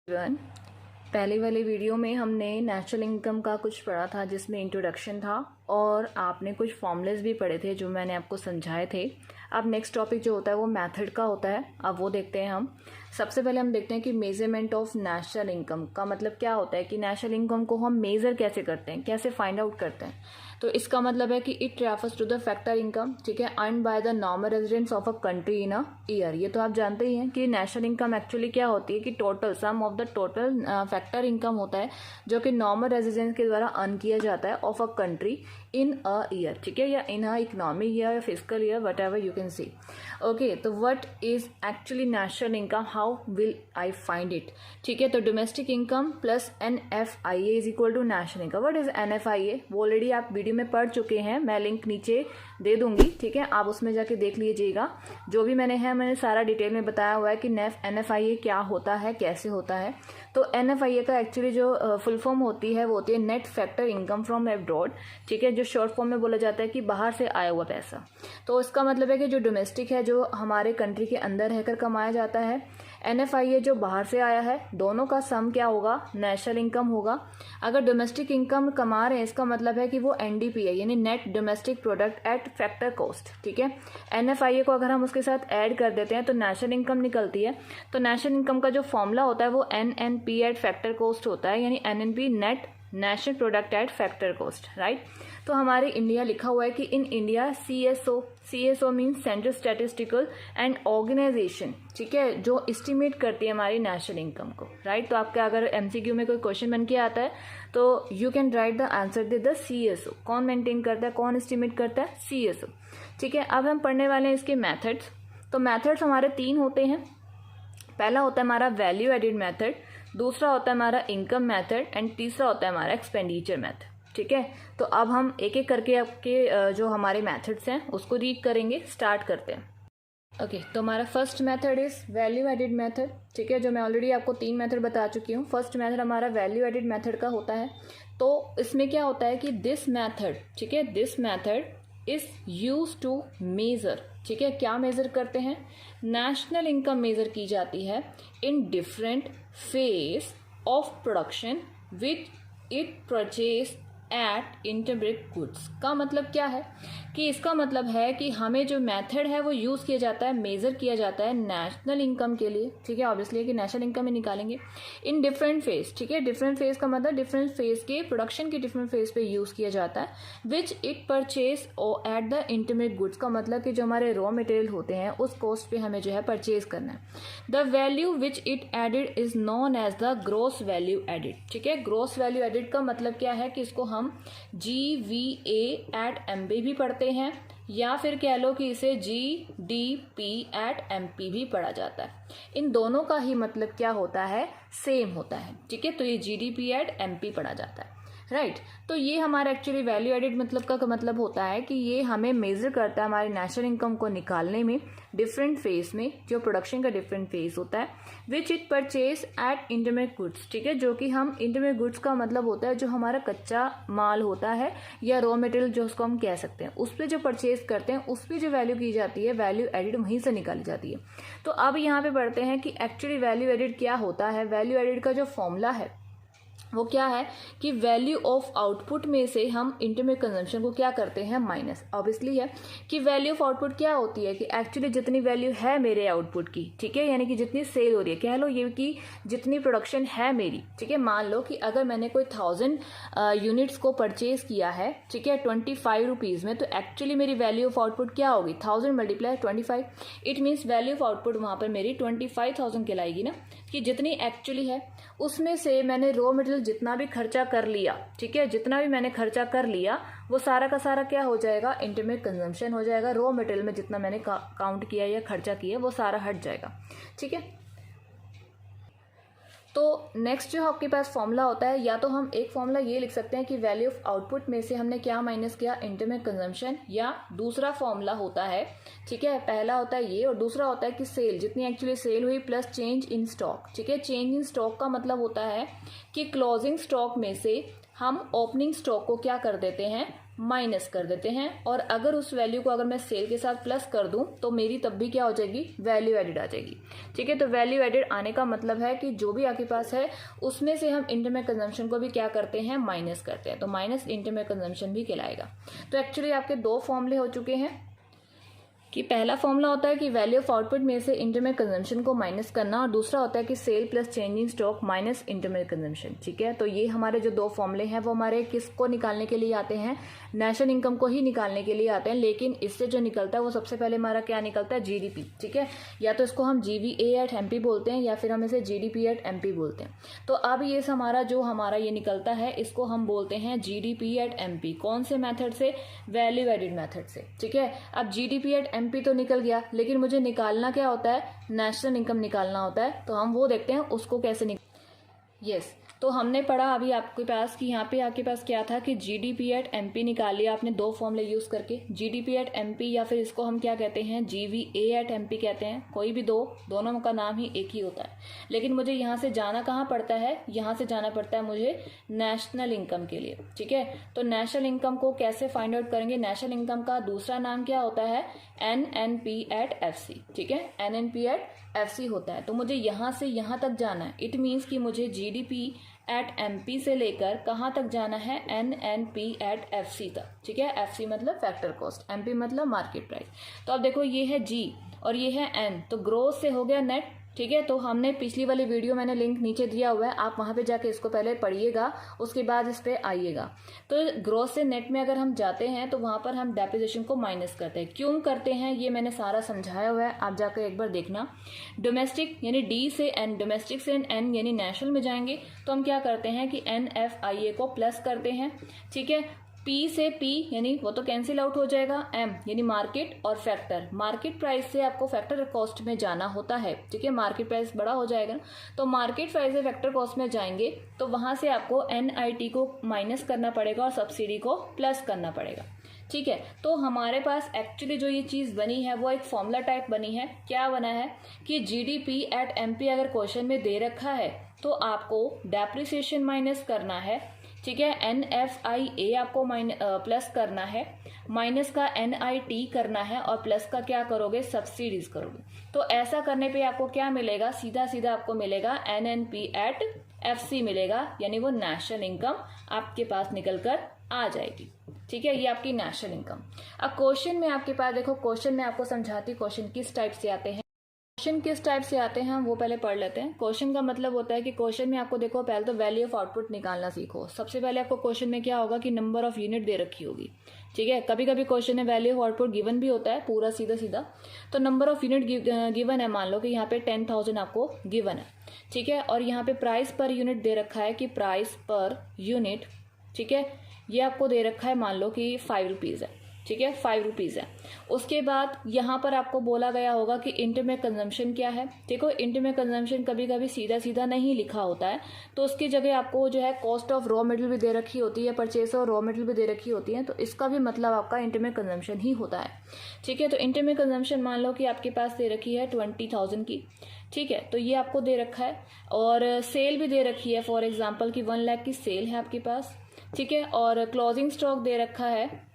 Everyone, पहले वाले video में हमने नेशनल इनकम का कुछ पढ़ा था जिसमें इंट्रोडक्शन था और आपने कुछ फॉर्मूलेस भी पढ़े थे जो मैंने आपको समझाए थे। अब नेक्स्ट टॉपिक जो होता है वो मेथड का होता है। अब वो देखते हैं हम। सबसे पहले हम देखते हैं कि मेजरमेंट ऑफ नेशनल इनकम का मतलब क्या होता है, कि नेशनल इनकम को हम मेज़र कैसे करते हैं, कैसे फाइंड आउट करते हैं। तो इसका मतलब है कि it refers to the factor income, ठीक है, earn by the normal residents of a country in a year. ये तो आप जानते ही हैं कि नेशनल इनकम एक्चुअली क्या होती है कि total sum of the total factor income होता है जो कि नॉर्मल रेजिडेंट्स के द्वारा अर्न किया जाता है of a country in a year, ठीक है, या इन अ इकोनॉमिक ईयर या physical year, whatever you can see. Okay, तो what is actually national income, how will I find it, ठीक है। तो domestic income plus NFIA is equal to national income. What is NFIA, वो already आप video में पढ़ चुके हैं, मैं लिंक नीचे दे दूंगी, ठीक है, आप उसमें जाके देख लीजिएगा। जो भी मैंने सारा डिटेल में बताया हुआ है कि NFIA क्या होता है, कैसे होता है। तो NFIA का एक्चुअली जो फुल फॉर्म होती है वो होती है net factor income from abroad, ठीक है, जो शॉर्ट फॉर्म में बोला जाता है कि बाहर से आया हुआ पैसा। तो इसका मतलब है कि जो डोमेस्टिक है, जो हमारे कंट्री के अंदर रहकर कमाया जाता है, NFIA जो बाहर से आया है, दोनों का सम क्या होगा, नेशनल इनकम होगा। अगर डोमेस्टिक इनकम कमा रहे हैं इसका मतलब है कि वो NDP है, यानी net domestic product at factor cost, ठीक है। NFIA को अगर हम उसके साथ ऐड कर देते हैं तो नेशनल इनकम निकलती है। तो नेशनल इनकम का जो फॉर्मूला होता है वो NNP एट फैक्टर कॉस्ट होता है, यानी NNP net national product at factor cost, right. तो हमारे इंडिया लिखा हुआ है कि in India CSO means central statistical and organisation, ठीक है, जो एस्टिमेट करती है हमारी नेशनल इनकम को, राइट। तो आपका अगर MCQ में कोई क्वेश्चन बन के आता है तो you can write the answer the CSO। कौन मेंटेन करता है, कौन एस्टिमेट करता है, CSO, ठीक है। अब हम पढ़ने वाले हैं इसके मैथड्स। तो मैथड्स हमारे 3 होते हैं। पहला होता है हमारा वैल्यू एडिड मेथड, दूसरा होता है हमारा इनकम मेथड एंड तीसरा होता है हमारा एक्सपेंडिचर मेथड, ठीक है। तो अब हम एक एक करके आपके जो हमारे मेथड्स हैं उसको रीड करेंगे। स्टार्ट करते हैं। ओके, तो हमारा first method is value added method, ठीक है, जो मैं ऑलरेडी आपको 3 मेथड बता चुकी हूँ। फर्स्ट मेथड हमारा वैल्यू एडिड मेथड का होता है। तो इसमें क्या होता है कि दिस मेथड, ठीक है, this method is use to measure, ठीक है, क्या मेजर करते हैं, नेशनल इनकम मेजर की जाती है in different phase of production which it purchase eight intermediate goods. का मतलब क्या है कि इसका मतलब है कि हमें जो मेथड है वो यूज़ किया जाता है, मेज़र किया जाता है नेशनल इनकम के लिए, ठीक है, ऑब्वियसली कि नेशनल इनकम ही निकालेंगे इन डिफरेंट फेज, ठीक है। डिफरेंट फेज का मतलब डिफरेंट फेज के प्रोडक्शन के डिफरेंट फेज पे यूज़ किया जाता है। Which it purchase at the intermediate goods का मतलब कि जो हमारे रॉ मटेरियल होते हैं उस कॉस्ट पे हमें जो है परचेज करना है। The value which it added is known as the gross value added, ठीक है। ग्रॉस वैल्यू एडिड का मतलब क्या है कि इसको हम GVA एट MB भी पढ़ते हैं या फिर कह लो कि इसे GDP एट MP भी पढ़ा जाता है। इन दोनों का ही मतलब क्या होता है, सेम होता है, ठीक है। तो ये GDP एट MP पढ़ा जाता है, राइट। तो ये हमारा एक्चुअली वैल्यू एडिड मतलब का मतलब होता है कि ये हमें मेजर करता है हमारे नेशनल इनकम को निकालने में डिफरेंट फेज में, जो प्रोडक्शन का डिफरेंट फेज होता है, which it purchase eight intermediate goods, ठीक है, जो कि हम इंटरमीडिएट गुड्स का मतलब होता है जो हमारा कच्चा माल होता है या रॉ मटेरियल जो उसको हम कह सकते हैं, उस पर जो परचेज करते हैं उस पर जो वैल्यू की जाती है, वैल्यू एडिड वहीं से निकाली जाती है। तो अब यहाँ पे पढ़ते हैं कि एक्चुअली वैल्यू एडिड क्या होता है। वैल्यू एडिड का जो फॉर्मूला है वो क्या है कि वैल्यू ऑफ आउटपुट में से हम इंटरमीडिएट कंजम्पशन को क्या करते हैं, माइनस। ऑब्वियसली है कि वैल्यू ऑफ आउटपुट क्या होती है कि एक्चुअली जितनी वैल्यू है मेरे आउटपुट की, ठीक है, यानी कि जितनी सेल हो रही है, कह लो ये कि जितनी प्रोडक्शन है मेरी, ठीक है। मान लो कि अगर मैंने कोई 1000 यूनिट्स को परचेज किया है, ठीक है, 25 रुपीज़ में, तो एक्चुअली मेरी वैल्यू ऑफ आउटपुट क्या होगी, 1000 multiply 25। It means value of output वहाँ पर मेरी 25,000 कहलाएगी ना, कि जितनी एक्चुअली है उसमें से मैंने रॉ मटेरियल जितना भी खर्चा कर लिया, ठीक है, जितना भी मैंने खर्चा कर लिया वो सारा का सारा क्या हो जाएगा, इंटरमीडिएट कंजम्पशन हो जाएगा। रॉ मटेरियल में जितना मैंने काउंट किया या खर्चा किया वो सारा हट जाएगा, ठीक है। तो नेक्स्ट जो आपके पास फॉर्मूला होता है, या तो हम एक फॉर्मूला ये लिख सकते हैं कि वैल्यू ऑफ आउटपुट में से हमने क्या माइनस किया, इंटरमीडिएट कंजम्पशन, या दूसरा फॉर्मूला होता है, ठीक है, पहला होता है ये और दूसरा होता है कि सेल, जितनी एक्चुअली सेल हुई प्लस चेंज इन स्टॉक, ठीक है। चेंज इन स्टॉक का मतलब होता है कि क्लोजिंग स्टॉक में से हम ओपनिंग स्टॉक को क्या कर देते हैं, माइनस कर देते हैं, और अगर उस वैल्यू को अगर मैं सेल के साथ प्लस कर दूं तो मेरी तब भी क्या हो जाएगी, वैल्यू एडिड आ जाएगी। ठीक है, तो वैल्यू एडिड आने का मतलब है कि जो भी आपके पास है उसमें से हम इंटरमेक कंजम्पशन को भी क्या करते हैं, माइनस करते हैं, तो माइनस इंटरमेक कंजम्पशन भी कहलाएगा। तो एक्चुअली आपके दो फॉर्मूले हो चुके हैं कि पहला फॉर्मूला होता है कि वैल्यू ऑफ आउटपुट में से इंटरमेक कंजम्पशन को माइनस करना, और दूसरा होता है कि sale plus change in stock minus intermediate consumption. ठीक है, तो ये हमारे जो दो फॉर्मूले हैं वो हमारे किसको निकालने के लिए आते हैं, नेशनल इनकम को ही निकालने के लिए आते हैं। लेकिन इससे जो निकलता है वो सबसे पहले हमारा क्या निकलता है, जीडीपी। ठीक है, या तो इसको हम जीवीए एट एमपी बोलते हैं या फिर हम इसे जीडीपी एट एमपी बोलते हैं। तो अब ये हमारा ये निकलता है, इसको हम बोलते हैं जीडीपी एट एमपी। कौन से मेथड से, वैल्यू एडिड मेथड से। ठीक है, अब जीडीपी एट एमपी तो निकल गया, लेकिन मुझे निकालना क्या होता है, नेशनल इनकम निकालना होता है। तो हम वो देखते हैं उसको कैसे यस तो हमने पढ़ा अभी आपके पास कि यहाँ पे आपके पास क्या था कि जीडीपी एट एमपी निकाल लिया आपने दो फॉर्मूले यूज करके, जीडीपी एट एमपी या फिर इसको हम क्या कहते हैं, जीवीए एट एमपी कहते हैं। कोई भी दोनों का नाम ही एक ही होता है। लेकिन मुझे यहाँ से जाना कहाँ पड़ता है, यहाँ से जाना पड़ता है मुझे नेशनल इनकम के लिए। ठीक है, तो नेशनल इनकम को कैसे फाइंड आउट करेंगे, नेशनल इनकम का दूसरा नाम क्या होता है, एनएनपी एट एफसी। ठीक है, एनएनपी एट एफसी होता है। तो मुझे यहाँ से यहाँ तक जाना है, इट मीन्स कि मुझे जीडीपी एट एमपी से लेकर कहाँ तक जाना है, एनएनपी एट एफसी तक। ठीक है, एफसी मतलब फैक्टर कॉस्ट, एमपी मतलब मार्केट प्राइस। तो अब देखो ये है जी और ये है एन, तो ग्रोथ से हो गया नेट। ठीक है, तो हमने पिछली वाली वीडियो मैंने लिंक नीचे दिया हुआ है, आप वहां पे जाके इसको पहले पढ़िएगा, उसके बाद इस पे आइएगा। तो ग्रोथ से नेट में अगर हम जाते हैं तो वहां पर हम डेप्रिसिएशन को माइनस करते हैं। क्यों करते हैं ये मैंने सारा समझाया हुआ है, आप जाकर एक बार देखना। डोमेस्टिक यानी डी से एन, डोमेस्टिक से एन यानी नेशनल में जाएंगे तो हम क्या करते हैं कि NFIA को प्लस करते हैं। ठीक है, पी से पी यानी वो तो कैंसिल आउट हो जाएगा, एम यानी मार्केट और फैक्टर, मार्केट प्राइस से आपको फैक्टर कॉस्ट में जाना होता है। ठीक है, मार्केट प्राइस बड़ा हो जाएगा ना, तो मार्केट प्राइस से फैक्टर कॉस्ट में जाएंगे तो वहां से आपको NIT को माइनस करना पड़ेगा और सब्सिडी को प्लस करना पड़ेगा। ठीक है, तो हमारे पास एक्चुअली जो ये चीज बनी है वो एक फॉर्मूला टाइप बनी है। क्या बना है कि जीडीपी एट एमपी अगर क्वेश्चन में दे रखा है तो आपको डेप्रिसिएशन माइनस करना है। ठीक है, NFIA आपको प्लस करना है, माइनस का NIT करना है और प्लस का क्या करोगे, सब्सिडीज करोगे। तो ऐसा करने पे आपको क्या मिलेगा, सीधा सीधा आपको मिलेगा NNP एट FC मिलेगा, यानी वो नेशनल इनकम आपके पास निकल कर आ जाएगी। ठीक है, ये आपकी नेशनल इनकम। अब क्वेश्चन में आपके पास देखो, क्वेश्चन में आपको समझाती क्वेश्चन किस टाइप से आते हैं। क्वेश्चन किस टाइप से आते हैं हम वो पहले पढ़ लेते हैं। क्वेश्चन का मतलब होता है कि क्वेश्चन में आपको देखो पहले तो वैल्यू ऑफ आउटपुट निकालना सीखो। सबसे पहले आपको क्वेश्चन में क्या होगा कि नंबर ऑफ यूनिट दे रखी होगी। ठीक है, कभी कभी क्वेश्चन में वैल्यू ऑफ आउटपुट गिवन भी होता है पूरा सीधा सीधा, तो नंबर ऑफ यूनिट गिवन है। मान लो कि यहाँ पे 10,000 आपको गिवन है। ठीक है, और यहाँ पे प्राइस पर यूनिट दे रखा है कि प्राइस पर यूनिट, ठीक है, ये आपको दे रखा है मान लो कि 5 रुपीज़ है। ठीक है, 5 रुपीज़ है। उसके बाद यहाँ पर आपको बोला गया होगा कि इंटरमेक कंजम्पशन क्या है। देखो, इंटरमेक कंजम्पशन कभी कभी सीधा सीधा नहीं लिखा होता है, तो उसकी जगह आपको जो है कॉस्ट ऑफ रॉ मटेरियल भी दे रखी होती है, परचेस ऑफ रॉ मटेरियल भी दे रखी होती है, तो इसका भी मतलब आपका इंटरमेक कंजम्पशन ही होता है। ठीक है, तो इंटरमेक कंजम्पशन मान लो कि आपके पास दे रखी है 20,000 की। ठीक है, तो ये आपको दे रखा है, और सेल भी दे रखी है, फॉर एग्जाम्पल की 1 लाख की सेल है आपके पास। ठीक है, और क्लोजिंग स्टॉक दे रखा है,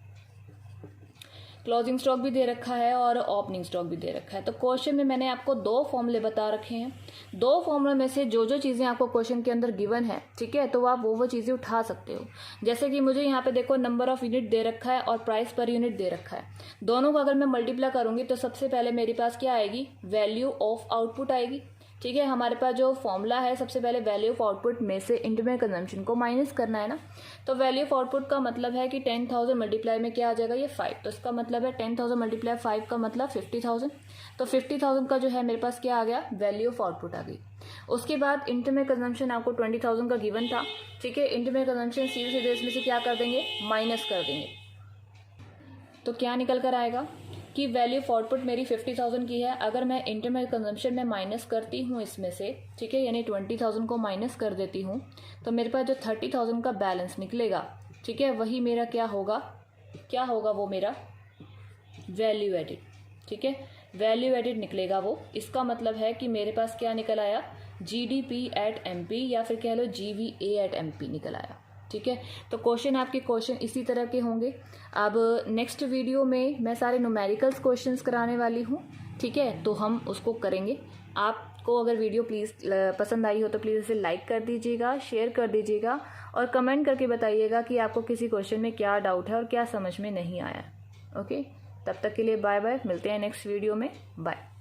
क्लोजिंग स्टॉक भी दे रखा है और ओपनिंग स्टॉक भी दे रखा है। तो क्वेश्चन में मैंने आपको 2 फॉर्मूले बता रखे हैं। 2 फॉर्मूले में से जो जो चीज़ें आपको क्वेश्चन के अंदर गिवन है, ठीक है, तो आप वो चीज़ें उठा सकते हो। जैसे कि मुझे यहाँ पे देखो नंबर ऑफ यूनिट दे रखा है और प्राइस पर यूनिट दे रखा है। दोनों को अगर मैं मल्टीप्लाई करूंगी तो सबसे पहले मेरे पास क्या आएगी, वैल्यू ऑफ आउटपुट आएगी। ठीक है, हमारे पास जो फॉर्मूला है सबसे पहले वैल्यू ऑफ आउटपुट में से इंटरमेक कंजम्पशन को माइनस करना है ना। तो वैल्यू ऑफ आउटपुट का मतलब है कि 10,000 मल्टीप्लाई में क्या आ जाएगा, ये 5। तो इसका मतलब है 10,000 मल्टीप्लाई 5 का मतलब 50,000। तो 50,000 का जो है मेरे पास क्या आ गया, वैल्यू ऑफ आउटपुट आ गई। उसके बाद इंटरमेक कंजम्पशन आपको 20,000 का गिवन था। ठीक है, इंटरमेक कंजम्पशन सीधे सीधे इसमें से क्या कर देंगे, माइनस कर देंगे। तो क्या निकल कर आएगा कि वैल्यू ऑफ आउटपुट मेरी 50,000 की है। अगर मैं इंटरमेक कंजम्पशन में माइनस करती हूँ इसमें से, ठीक है, यानी 20,000 को माइनस कर देती हूँ, तो मेरे पास जो 30,000 का बैलेंस निकलेगा, ठीक है, वही मेरा क्या होगा, वो मेरा वैल्यू एडिड। ठीक है, वैल्यू एडिड निकलेगा वो। इसका मतलब है कि मेरे पास क्या निकल आया, GDP एट MP या फिर कह लो GVA एट MP निकल आया। ठीक है। तो आपके क्वेश्चन इसी तरह के होंगे। अब नेक्स्ट वीडियो में मैं सारे न्यूमेरिकल्स क्वेश्चंस कराने वाली हूँ, ठीक है। तो हम उसको करेंगे। आपको अगर वीडियो प्लीज़ पसंद आई हो तो प्लीज़ इसे लाइक कर दीजिएगा, शेयर कर दीजिएगा और कमेंट करके बताइएगा कि आपको किसी क्वेश्चन में क्या डाउट है और क्या समझ में नहीं आया। ओके, तब तक के लिए बाय बाय, मिलते हैं नेक्स्ट वीडियो में, बाय।